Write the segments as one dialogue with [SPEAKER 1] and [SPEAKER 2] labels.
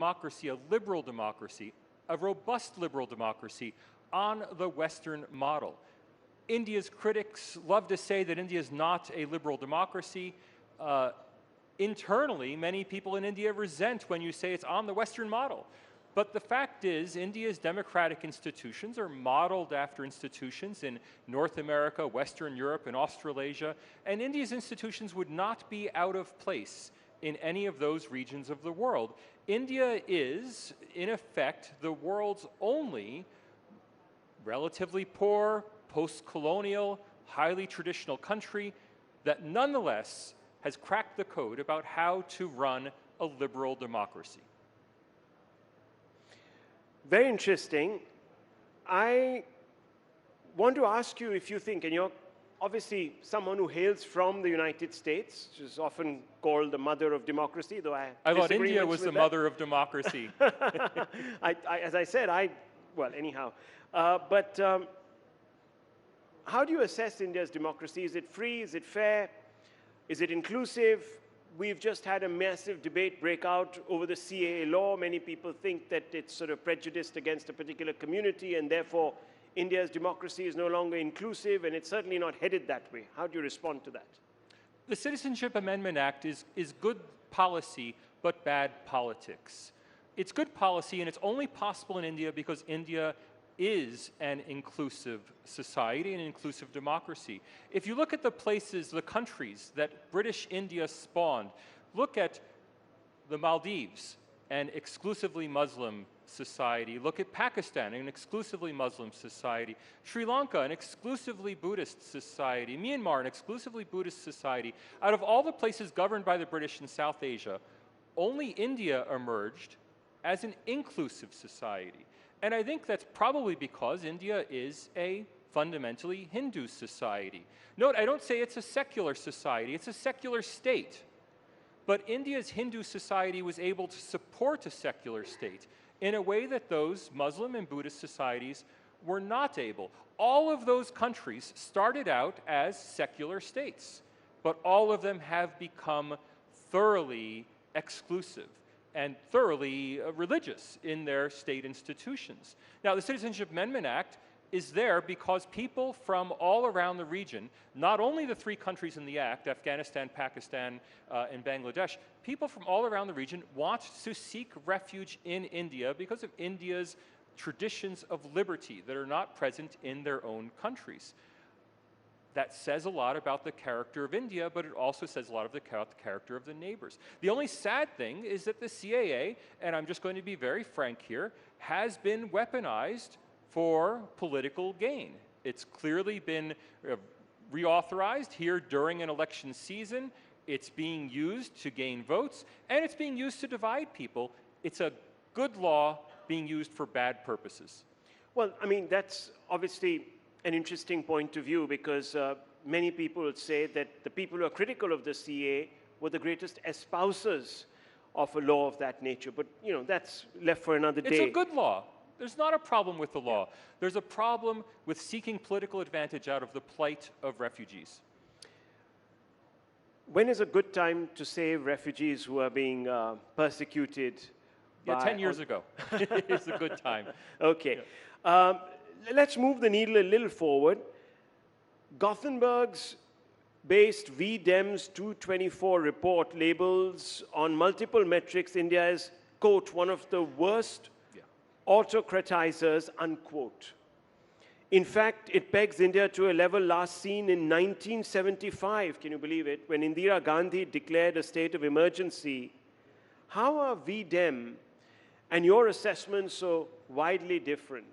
[SPEAKER 1] democracy, a liberal democracy, a robust liberal democracy on the Western model. India's critics love to say that India is not a liberal democracy. Internally, many people in India resent when you say it's on the Western model. But the fact is, India's democratic institutions are modeled after institutions in North America, Western Europe, and Australasia, and India's institutions would not be out of place in any of those regions of the world. India is, in effect, the world's only relatively poor, post-colonial, highly traditional country that nonetheless has cracked the code about how to run a liberal democracy.
[SPEAKER 2] Very interesting. I want to ask you if you think, and you're obviously someone who hails from the United States, which is often called the mother of democracy, though I
[SPEAKER 1] thought India was the mother of democracy.
[SPEAKER 2] As I said, well, anyhow. But how do you assess India's democracy? Is it free? Is it fair? Is it inclusive? We've just had a massive debate break out over the CAA law. Many people think that it's sort of prejudiced against a particular community, and therefore India's democracy is no longer inclusive, and it's certainly not headed that way. How do you respond to that?
[SPEAKER 1] The Citizenship Amendment Act is good policy, but bad politics. It's good policy, and it's only possible in India because India is an inclusive society, an inclusive democracy. If you look at the places, the countries that British India spawned, look at the Maldives, an exclusively Muslim society. Look at Pakistan, an exclusively Muslim society. Sri Lanka, an exclusively Buddhist society. Myanmar, an exclusively Buddhist society. Out of all the places governed by the British in South Asia, only India emerged as an inclusive society. And I think that's probably because India is a fundamentally Hindu society. Note, I don't say it's a secular society, it's a secular state. But India's Hindu society was able to support a secular state in a way that those Muslim and Buddhist societies were not able. All of those countries started out as secular states, but all of them have become thoroughly exclusive and thoroughly religious in their state institutions. Now, the Citizenship Amendment Act is there because people from all around the region, not only the three countries in the Act, Afghanistan, Pakistan, and Bangladesh, people from all around the region want to seek refuge in India because of India's traditions of liberty that are not present in their own countries. That says a lot about the character of India, but it also says a lot about the character of the neighbors. The only sad thing is that the CAA, and I'm just going to be very frank here, has been weaponized for political gain. It's clearly been reauthorized here during an election season. It's being used to gain votes, and it's being used to divide people. It's a good law being used for bad purposes.
[SPEAKER 2] Well, I mean, that's obviously an interesting point of view because many people would say that the people who are critical of the CAA were the greatest espousers of a law of that nature. But, you know, that's left for another day.
[SPEAKER 1] It's a good law. There's not a problem with the law. There's a problem with seeking political advantage out of the plight of refugees.
[SPEAKER 2] When is a good time to save refugees who are being persecuted?
[SPEAKER 1] Yeah, 10 years ago. It's a good time.
[SPEAKER 2] Okay.
[SPEAKER 1] Yeah.
[SPEAKER 2] Let's move the needle a little forward. Gothenburg's based V-Dem's 224 report labels on multiple metrics India as, quote, one of the worst autocratizers, unquote. In fact, it pegs India to a level last seen in 1975, can you believe it, when Indira Gandhi declared a state of emergency. How are V-Dem and your assessments so widely different?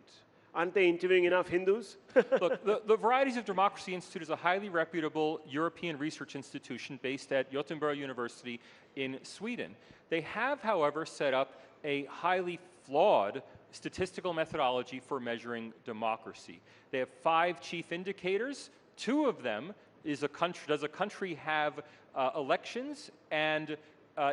[SPEAKER 2] Aren't they interviewing enough Hindus?
[SPEAKER 1] Look, the Varieties of Democracy Institute is a highly reputable European research institution based at Gothenburg University in Sweden. They have, however, set up a highly flawed statistical methodology for measuring democracy. They have 5 chief indicators. 2 of them is does a country have elections and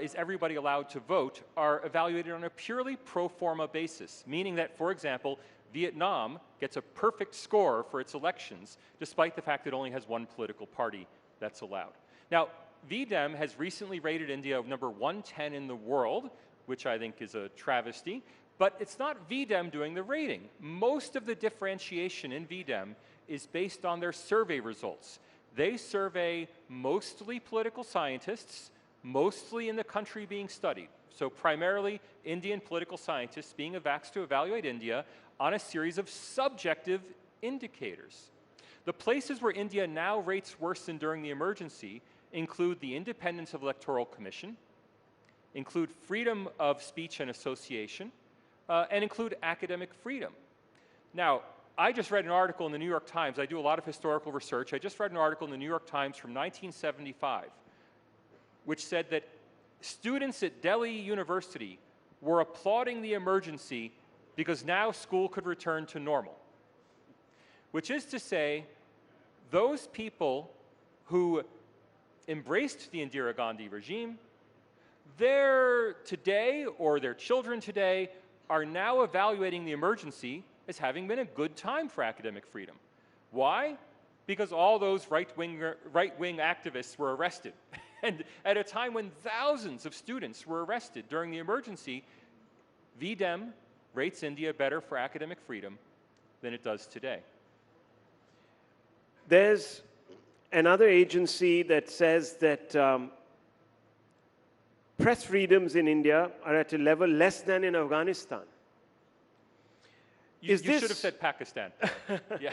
[SPEAKER 1] is everybody allowed to vote, are evaluated on a purely pro forma basis, meaning that, for example, Vietnam gets a perfect score for its elections, despite the fact it only has one political party that's allowed. Now, V-Dem has recently rated India number 110 in the world which I think is a travesty. But it's not VDEM doing the rating. Most of the differentiation in VDEM is based on their survey results. They survey mostly political scientists, mostly in the country being studied. So primarily Indian political scientists being asked to evaluate India on a series of subjective indicators. The places where India now rates worse than during the emergency include the independence of Electoral Commission, include freedom of speech and association, and include academic freedom. Now, I just read an article in the New York Times. I do a lot of historical research. I just read an article in the New York Times from 1975, which said that students at Delhi University were applauding the emergency because now school could return to normal. Which is to say, those people who embraced the Indira Gandhi regime, today, or their children today, are now evaluating the emergency as having been a good time for academic freedom. Why? Because all those right-wing activists were arrested. And at a time when thousands of students were arrested during the emergency, VDEM rates India better for academic freedom than it does today.
[SPEAKER 2] There's another agency that says that press freedoms in India are at a level less than in Afghanistan.
[SPEAKER 1] You should have said Pakistan. Yeah.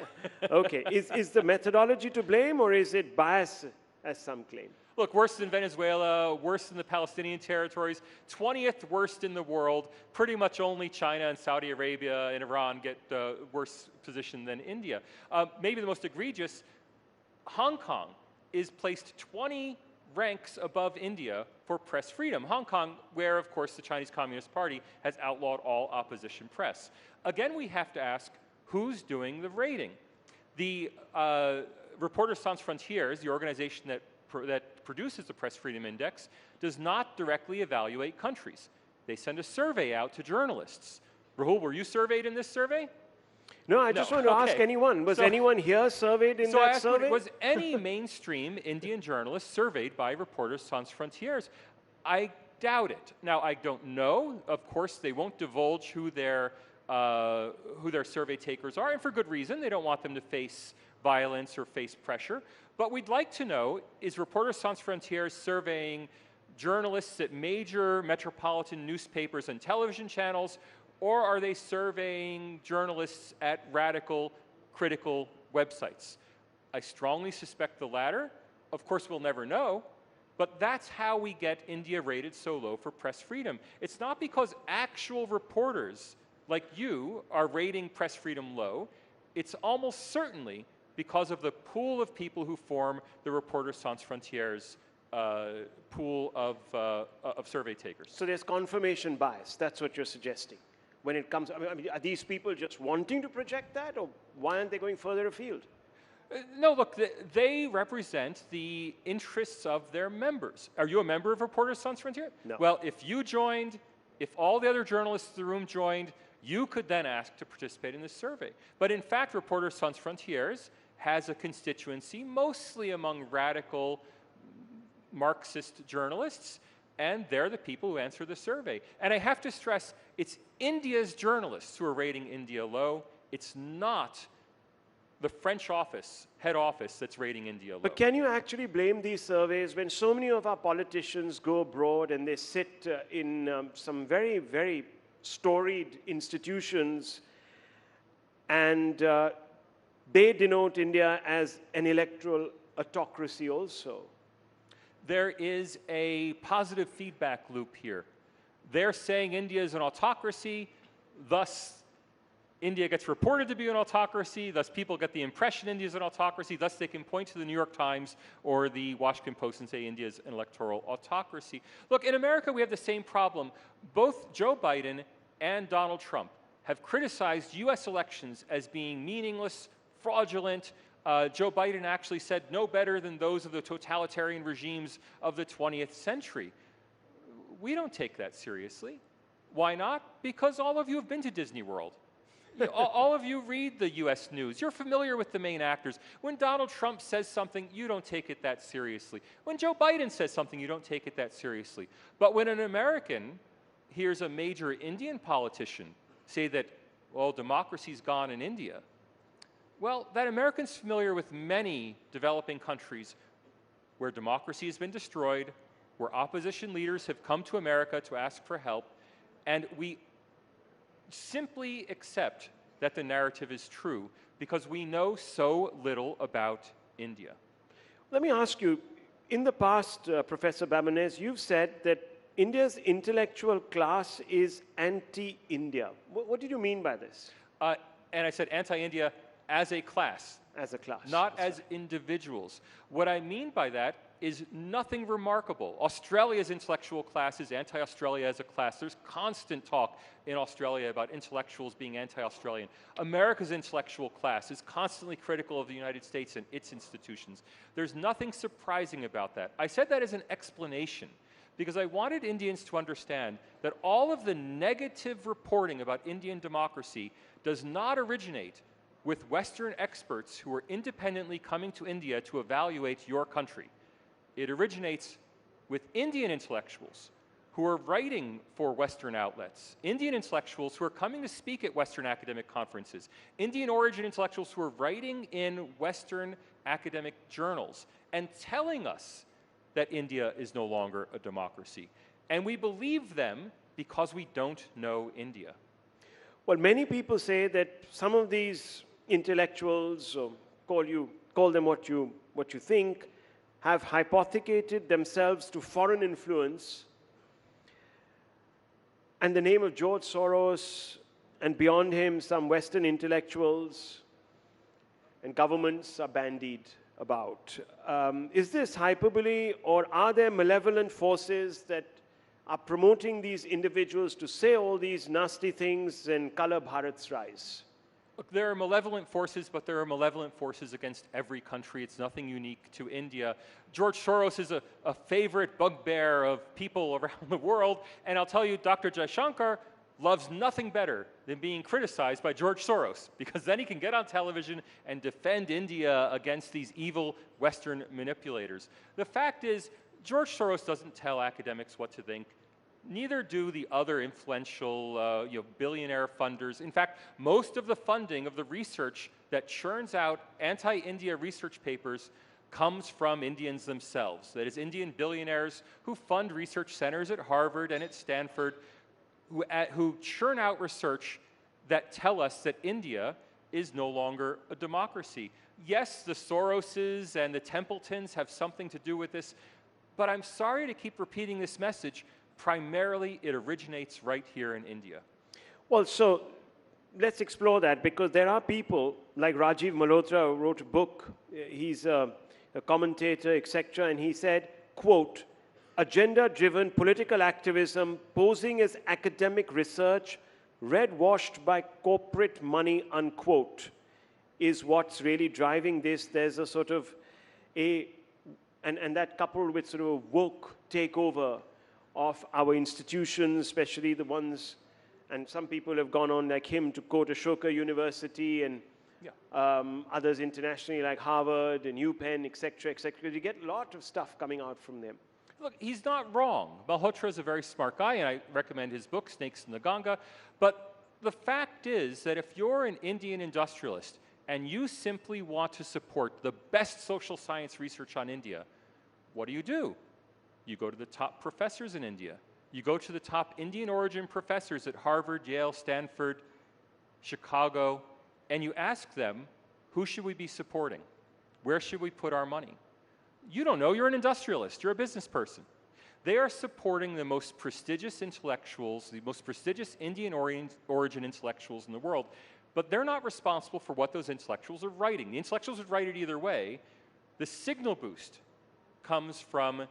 [SPEAKER 2] Okay. Is the methodology to blame, or is it bias, as some claim?
[SPEAKER 1] Look, worse than Venezuela, worse than the Palestinian territories, 20th worst in the world. Pretty much only China and Saudi Arabia and Iran get worse position than India. Maybe the most egregious, Hong Kong is placed 20 ranks above India for press freedom. Hong Kong, where, of course, the Chinese Communist Party has outlawed all opposition press. Again, we have to ask, who's doing the rating? The Reporters Sans Frontières, the organization that produces the Press Freedom Index, does not directly evaluate countries. They send a survey out to journalists. Rahul, were you surveyed in this survey?
[SPEAKER 2] No, I just want to ask anyone. Was anyone here surveyed in that survey?
[SPEAKER 1] Was any mainstream Indian journalist surveyed by Reporters Sans Frontières? I doubt it. Now, I don't know. Of course, they won't divulge who their survey takers are, and for good reason. They don't want them to face violence or face pressure. But we'd like to know, is Reporters Sans Frontières surveying journalists at major metropolitan newspapers and television channels, or are they surveying journalists at radical, critical websites? I strongly suspect the latter. Of course, we'll never know, but that's how we get India rated so low for press freedom. It's not because actual reporters like you are rating press freedom low. It's almost certainly because of the pool of people who form the Reporters Sans Frontières pool of survey takers.
[SPEAKER 2] So there's confirmation bias. That's what you're suggesting. When it comes, I mean, are these people just wanting to project that, or why aren't they going further afield?
[SPEAKER 1] No, look, they represent the interests of their members. Are you a member of Reporters Sans Frontières?
[SPEAKER 2] No.
[SPEAKER 1] Well, if you joined, if all the other journalists in the room joined, you could then ask to participate in this survey. But in fact, Reporters Sans Frontières has a constituency mostly among radical Marxist journalists, and they're the people who answer the survey. And I have to stress, it's India's journalists who are rating India low. It's not the French head office that's rating India low.
[SPEAKER 2] But can you actually blame these surveys when so many of our politicians go abroad and they sit in some very, very storied institutions, and they denote India as an electoral autocracy also?
[SPEAKER 1] There is a positive feedback loop here. They're saying India is an autocracy, thus India gets reported to be an autocracy, thus people get the impression India is an autocracy, thus they can point to the New York Times or the Washington Post and say India is an electoral autocracy. Look, in America we have the same problem. Both Joe Biden and Donald Trump have criticized US elections as being meaningless, fraudulent. Joe Biden actually said no better than those of the totalitarian regimes of the 20th century. We don't take that seriously. Why not? Because all of you have been to Disney World. All of you read the US news. You're familiar with the main actors. When Donald Trump says something, you don't take it that seriously. When Joe Biden says something, you don't take it that seriously. But when an American hears a major Indian politician say that, well, democracy's gone in India, well, that American's familiar with many developing countries where democracy has been destroyed, where opposition leaders have come to America to ask for help, and we simply accept that the narrative is true because we know so little about India.
[SPEAKER 2] Let me ask you, in the past, Professor Babones, you've said that India's intellectual class is anti-India. What did you mean by this?
[SPEAKER 1] And I said anti-India as a class.
[SPEAKER 2] As a class.
[SPEAKER 1] Not as individuals. What I mean by that is nothing remarkable. Australia's intellectual class is anti-Australia as a class. There's constant talk in Australia about intellectuals being anti-Australian. America's intellectual class is constantly critical of the United States and its institutions. There's nothing surprising about that. I said that as an explanation because I wanted Indians to understand that all of the negative reporting about Indian democracy does not originate with Western experts who are independently coming to India to evaluate your country. It originates with Indian intellectuals who are writing for Western outlets, Indian intellectuals who are coming to speak at Western academic conferences, Indian origin intellectuals who are writing in Western academic journals and telling us that India is no longer a democracy. And we believe them because we don't know India.
[SPEAKER 2] Well, many people say that some of these intellectuals, call them what you think, have hypothecated themselves to foreign influence, and the name of George Soros, and beyond him, some Western intellectuals and governments are bandied about. Is this hyperbole, or are there malevolent forces that are promoting these individuals to say all these nasty things and color Bharat's rise?
[SPEAKER 1] Look, there are malevolent forces, but there are malevolent forces against every country. It's nothing unique to India. George Soros is a favorite bugbear of people around the world, and I'll tell you, Dr. Jaishankar loves nothing better than being criticized by George Soros, because then he can get on television and defend India against these evil Western manipulators. The fact is, George Soros doesn't tell academics what to think. Neither do the other influential billionaire funders. In fact, most of the funding of the research that churns out anti-India research papers comes from Indians themselves. That is, Indian billionaires who fund research centers at Harvard and at Stanford, who churn out research that tell us that India is no longer a democracy. Yes, the Soroses and the Templetons have something to do with this, but I'm sorry to keep repeating this message. Primarily, it originates right here in India.
[SPEAKER 2] Well, so let's explore that, because there are people like Rajiv Malhotra who wrote a book. He's a commentator, etc., and he said, quote, agenda-driven political activism posing as academic research red-washed by corporate money, unquote, is what's really driving this. There's a sort of and that coupled with sort of a woke takeover of our institutions, especially the ones, and some people have gone on like him to go to Ashoka University and others internationally like Harvard and UPenn, etc., etc. You get a lot of stuff coming out from them.
[SPEAKER 1] Look, he's not wrong. Malhotra is a very smart guy, and I recommend his book, Snakes in the Ganga. But the fact is that if you're an Indian industrialist and you simply want to support the best social science research on India, what do? You go to the top professors in India. You go to the top Indian origin professors at Harvard, Yale, Stanford, Chicago, and you ask them, who should we be supporting? Where should we put our money? You don't know, you're an industrialist, you're a business person. They are supporting the most prestigious intellectuals, the most prestigious Indian origin intellectuals in the world, but they're not responsible for what those intellectuals are writing. The intellectuals would write it either way. The signal boost comes from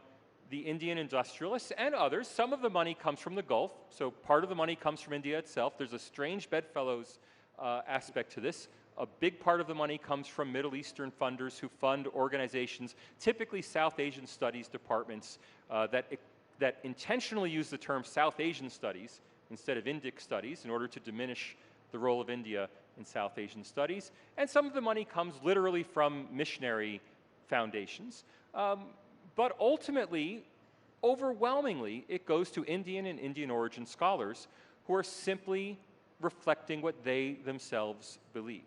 [SPEAKER 1] the Indian industrialists and others. Some of the money comes from the Gulf, so part of the money comes from India itself. There's a strange bedfellows aspect to this. A big part of the money comes from Middle Eastern funders who fund organizations, typically South Asian studies departments, that intentionally use the term South Asian studies instead of Indic studies in order to diminish the role of India in South Asian studies. And some of the money comes literally from missionary foundations. But ultimately, overwhelmingly, it goes to Indian and Indian origin scholars who are simply reflecting what they themselves believe.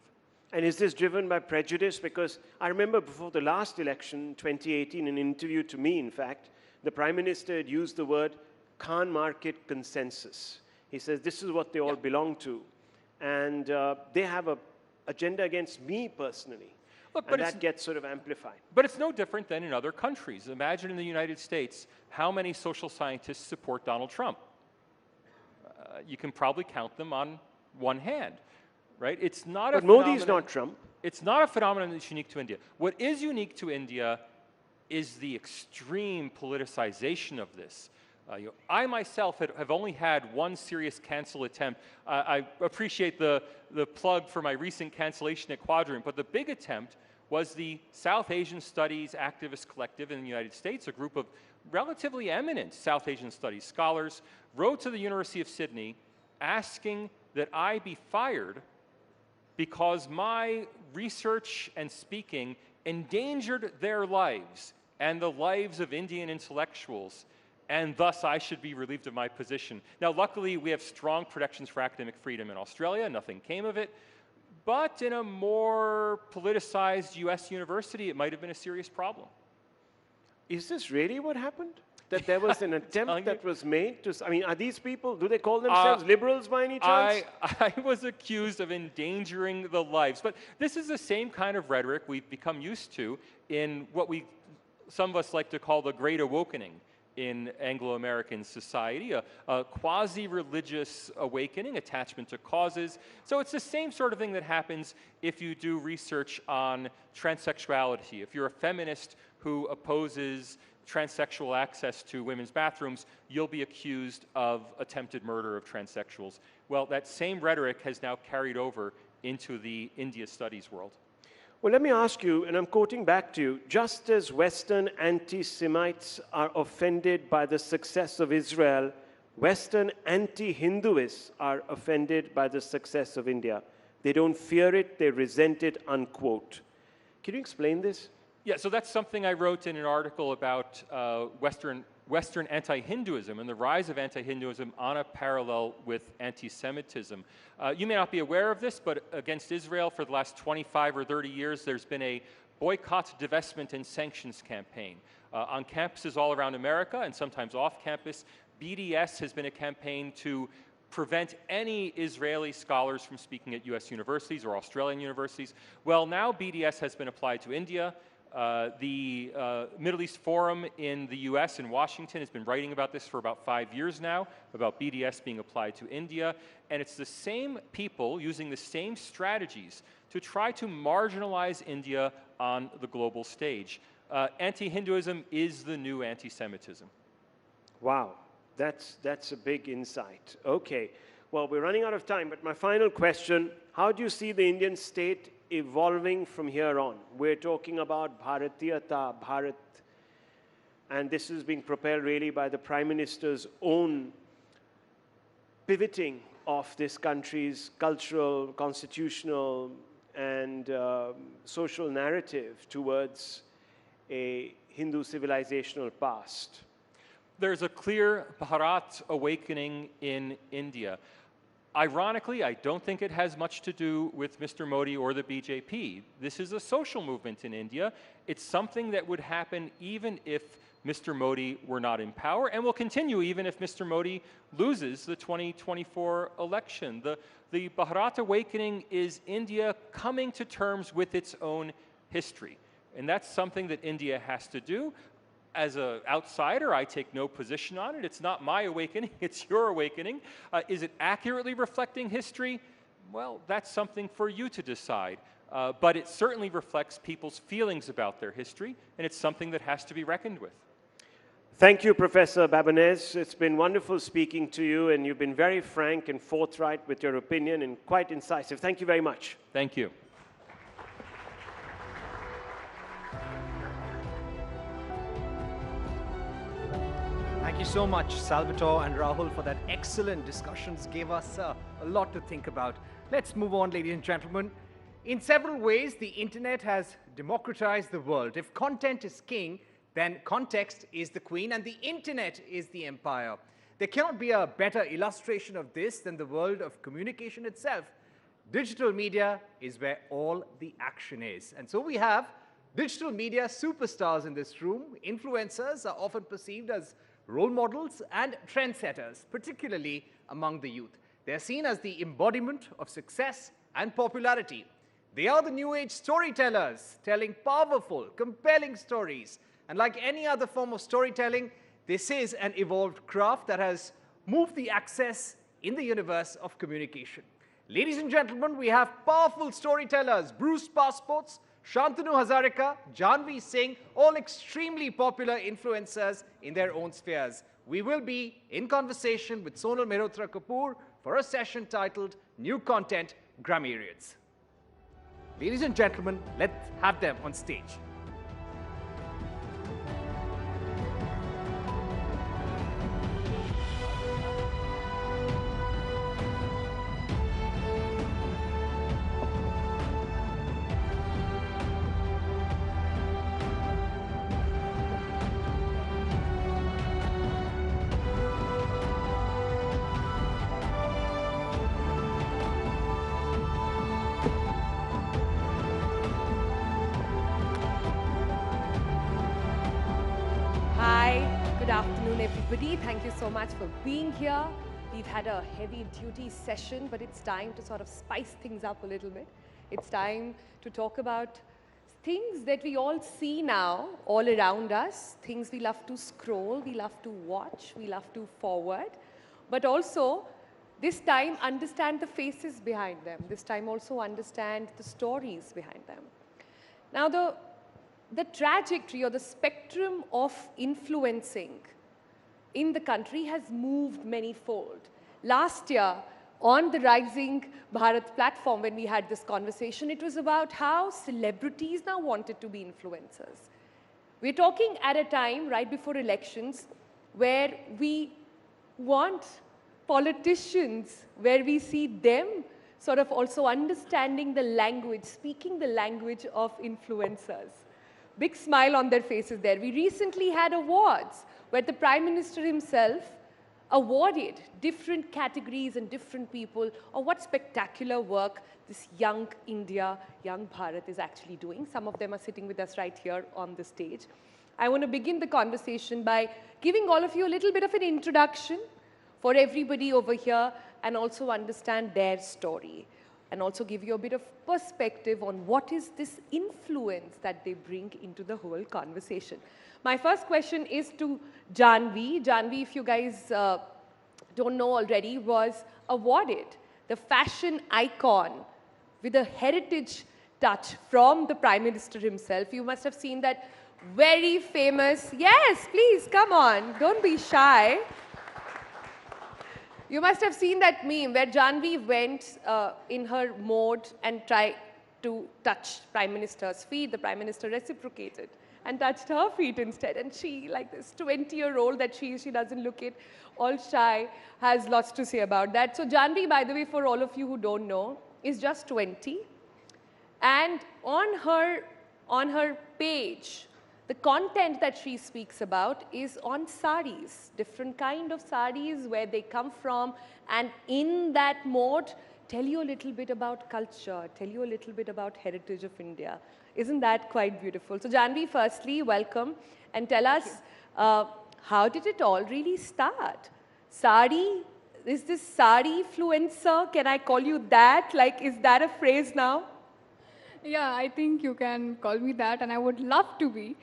[SPEAKER 2] And is this driven by prejudice? Because I remember before the last election, 2018, an interview to me, in fact, the Prime Minister had used the word Khan market consensus. He says, this is what they all belong to. And they have an agenda against me personally. Look, and that gets sort of amplified.
[SPEAKER 1] But it's no different than in other countries. Imagine in the United States, how many social scientists support Donald Trump? You can probably count them on one hand, right? It's not
[SPEAKER 2] but Modi's not Trump.
[SPEAKER 1] It's not a phenomenon that's unique to India. What is unique to India is the extreme politicization of this. I myself have only had one serious cancel attempt. I appreciate the plug for my recent cancellation at Quadrant, but the big attempt was the South Asian Studies Activist Collective in the United States, a group of relatively eminent South Asian Studies scholars, wrote to the University of Sydney asking that I be fired because my research and speaking endangered their lives and the lives of Indian intellectuals, and thus I should be relieved of my position. Now, luckily, we have strong protections for academic freedom in Australia. Nothing came of it. But in a more politicized US university, it might have been a serious problem.
[SPEAKER 2] Is this really what happened? That there was an attempt that was made to, I mean, are these people, do they call themselves liberals by any chance?
[SPEAKER 1] I was accused of endangering the lives. But this is the same kind of rhetoric we've become used to in what some of us like to call the Great Awakening in Anglo-American society, a quasi-religious awakening, attachment to causes. So it's the same sort of thing that happens if you do research on transsexuality. If you're a feminist who opposes transsexual access to women's bathrooms, you'll be accused of attempted murder of transsexuals. Well, that same rhetoric has now carried over into the India studies world.
[SPEAKER 2] Well, let me ask you, and I'm quoting back to you, just as Western anti-Semites are offended by the success of Israel, Western anti-Hinduists are offended by the success of India. They don't fear it, they resent it, unquote. Can you explain this?
[SPEAKER 1] Yeah, so that's something I wrote in an article about Western anti-Hinduism and the rise of anti-Hinduism on a parallel with anti-Semitism. You may not be aware of this, but against Israel for the last 25 or 30 years, there's been a boycott, divestment, and sanctions campaign. On campuses all around America and sometimes off campus, BDS has been a campaign to prevent any Israeli scholars from speaking at US universities or Australian universities. Well, now BDS has been applied to India. The Middle East Forum in the US in Washington has been writing about this for about 5 years now, about BDS being applied to India. And it's the same people using the same strategies to try to marginalize India on the global stage. Anti-Hinduism is the new anti-Semitism.
[SPEAKER 2] Wow, that's a big insight. Okay, well, we're running out of time, but my final question, how do you see the Indian state evolving from here on? We're talking about Bharatiyata, Bharat, and this is being propelled really by the Prime Minister's own pivoting of this country's cultural, constitutional, and social narrative towards a Hindu civilizational past.
[SPEAKER 1] There's a clear Bharat awakening in India. Ironically, I don't think it has much to do with Mr. Modi or the BJP. This is a social movement in India. It's something that would happen even if Mr. Modi were not in power, and will continue even if Mr. Modi loses the 2024 election. The Bharat awakening is India coming to terms with its own history, and that's something that India has to do. As an outsider, I take no position on it. It's not my awakening, it's your awakening. Is it accurately reflecting history? Well, that's something for you to decide. But it certainly reflects people's feelings about their history, and it's something that has to be reckoned with.
[SPEAKER 2] Thank you, Professor Babones. It's been wonderful speaking to you, and you've been very frank and forthright with your opinion and quite incisive. Thank you very much.
[SPEAKER 1] Thank you.
[SPEAKER 3] Thank you so much, Salvatore and Rahul, for that excellent discussions. Gave us a lot to think about. Let's move on, ladies and gentlemen. In several ways, the internet has democratized the world. If content is king, then context is the queen and the internet is the empire. There cannot be a better illustration of this than the world of communication itself. Digital media is where all the action is. And so we have digital media superstars in this room. Influencers are often perceived as role models and trendsetters, particularly among the youth. They are seen as the embodiment of success and popularity. They are the new age storytellers, telling powerful, compelling stories. And like any other form of storytelling, this is an evolved craft that has moved the access in the universe of communication. Ladies and gentlemen, we have powerful storytellers, Bruce Passports, Shantanu Hazarika, Janvi Singh, all extremely popular influencers in their own spheres. We will be in conversation with Sonal Mehrotra Kapoor for a session titled New Content Grammariads. Ladies and gentlemen, let's have them on stage.
[SPEAKER 4] Thank you so much for being here. We've had a heavy-duty session, but it's time to sort of spice things up a little bit. It's time to talk about things that we all see now all around us, things we love to scroll, we love to watch, we love to forward, but also this time understand the faces behind them. This time also understand the stories behind them. Now the trajectory or the spectrum of influencing in the country has moved many-fold. Last year, on the Rising Bharat platform, when we had this conversation, it was about how celebrities now wanted to be influencers. We're talking at a time right before elections where we want politicians, where we see them sort of also understanding the language, speaking the language of influencers. Big smile on their faces there. We recently had awards where the Prime Minister himself awarded different categories and different people on what spectacular work this young India, young Bharat is actually doing. Some of them are sitting with us right here on the stage. I want to begin the conversation by giving all of you a little bit of an introduction for everybody over here and also understand their story and also give you a bit of perspective on what is this influence that they bring into the whole conversation. My first question is to Janvi. Janvi, if you guys don't know already, was awarded the fashion icon with a heritage touch from the Prime Minister himself. You must have seen that very famous, yes, please, come on, don't be shy. You must have seen that meme where Janvi went in her mode and tried to touch Prime Minister's feet. The Prime Minister reciprocated and touched her feet instead. And she, like this 20-year-old that she doesn't look it, all shy, has lots to say about that. So Janvi, by the way, for all of you who don't know, is just 20. And on her page, the content that she speaks about is on saris, different kind of saris, where they come from, and in that mode, tell you a little bit about culture, tell you a little bit about heritage of India. Isn't that quite beautiful? So Janvi, firstly, welcome, and tell us, how did it all really start? Sari, is this sari-fluencer? Can I call you that? Like, is that a phrase now?
[SPEAKER 5] Yeah, I think you can call me that, and I would love to be,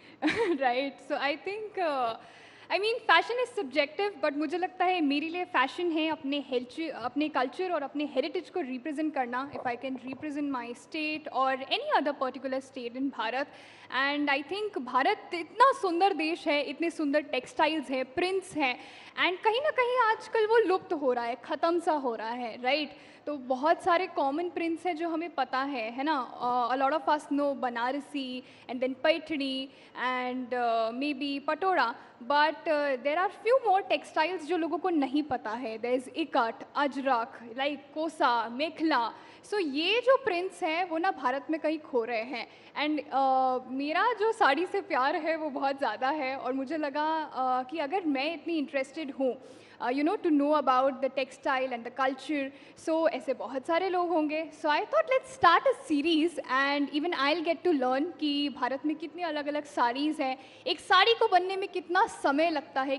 [SPEAKER 5] right? So I think, I mean, fashion is subjective, but मुझे लगता है मेरे लिए fashion है अपने culture और अपने heritage को represent करना. If I can represent my state or any other particular state in Bharat, and I think Bharat इतना सुंदर देश है, इतने सुंदर textiles है, prints हैं, and कहीं ना कहीं आजकल वो लुप्त हो रहा है, खत्म सा हो रहा है, right? तो बहुत सारे कॉमन प्रिंट्स हैं जो हमें पता है ना. A lot of us know Banarasi and then Paithani and maybe Patola, but but there are few more textiles जो लोगों को नहीं पता है. There is Ikat, Ajrak, like Kosa, Mekhela. सो ये जो प्रिंट्स हैं वो ना भारत में कहीं खो रहे हैं. एंड मेरा जो साड़ी से प्यार है वो बहुत ज़्यादा है, और मुझे लगा कि अगर मैं इतनी इंटरेस्टेड हूँ to know about the textile and the culture, so ऐसे बहुत सारे लोग होंगे. So I thought let's start a series and even I'll get to learn कि भारत में कितनी अलग अलग साड़ीज़ हैं, एक साड़ी को बनने में कितना समय लगता है,